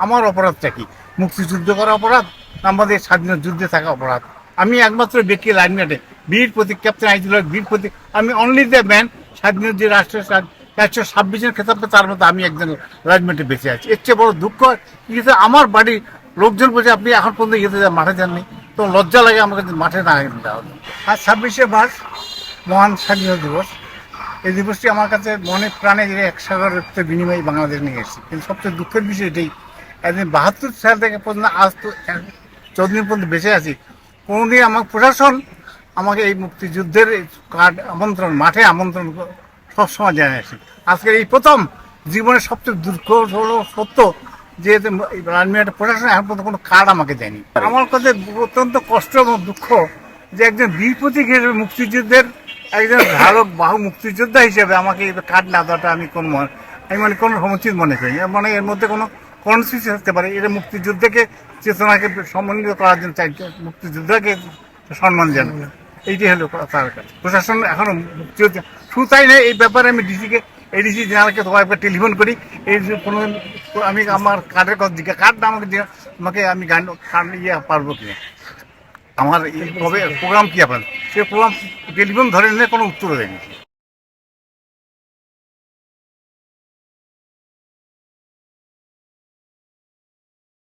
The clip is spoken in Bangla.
আমার অপরাধটা কি? মুক্তিযুদ্ধ করা অপরাধ, আমাদের স্বাধীনতা যুদ্ধে থাকা অপরাধ। আমি একমাত্র ব্যক্তি লাইনম্যাটে বীর প্রতীক, ক্যাপ্টেন আইজুলের বীর প্রতীক। আমি অনলি দ্য ম্যান, স্বাধীনতা যে রাষ্ট্রের 126 খেতাব, তার মধ্যে আমি একজন রাজমেন্টে বেঁচে আছি। এর চেয়ে বড় দুঃখ কিন্তু আমার বাড়ির লোকজন বলছে আপনি এখন পর্যন্ত মাঠে যাননি, তো লজ্জা লাগে আমাকে মাঠে না যাওয়া। আর 26শে মার্চ মহান স্বাধীনতা দিবস। এই দিবসটি আমার কাছে মনে প্রাণে যে 100 রক্তের বিনিময়ে বাংলাদেশ নিয়ে এসেছি। কিন্তু সবচেয়ে দুঃখের বিষয় এটাই, একদিন 72 সাল থেকে পর্যন্ত আজ তো 14 দিন পর্যন্ত বেঁচে আছি, কোনোদিন আমার প্রশাসন আমাকে এই মুক্তিযুদ্ধের কার্ড আমন্ত্রণ, মাঠে আমন্ত্রণ সবসময় জানিয়েছি। আজকের এই প্রথম জীবনের সবচেয়ে দুঃখ হলো সত্য যে রাজমিয়াটা প্রশাসন এখন পর্যন্ত কোনো কার্ড আমাকে দেয়নি। আমার কাছে অত্যন্ত কষ্ট এবং দুঃখ যে একজন বীর প্রতীক হিসেবে মুক্তিযুদ্ধের একজন ধারক বাহু মুক্তিযোদ্ধা হিসেবে আমাকে কার্ড না দেওয়াটা আমি কোনো সমুচিত মনে করি। মানে এর মধ্যে কোনো কর্মসূচি থাকতে পারে, এটা মুক্তিযুদ্ধকে চেতনাকে সম্মানিত করার জন্য চাইছে, মুক্তিযোদ্ধাকে সম্মান জানানো, এইটাই হলো তার কাছে। প্রশাসন এখনো মুক্তিযোদ্ধা শুধু তাই নয়, এই ব্যাপারে আমি এডিসি জেনারেলকে তোমার একবার টেলিফোন করি, এই যে কোনো আমি আমার কার্ডের কথা কার্ড না আমাকে আমি গান পারবো কিনা, আমার এই কবে প্রোগ্রাম কি আপনার, সে প্রোগ্রাম টেলিফোন ধরে নিয়ে কোনো উত্তর দেয়নি।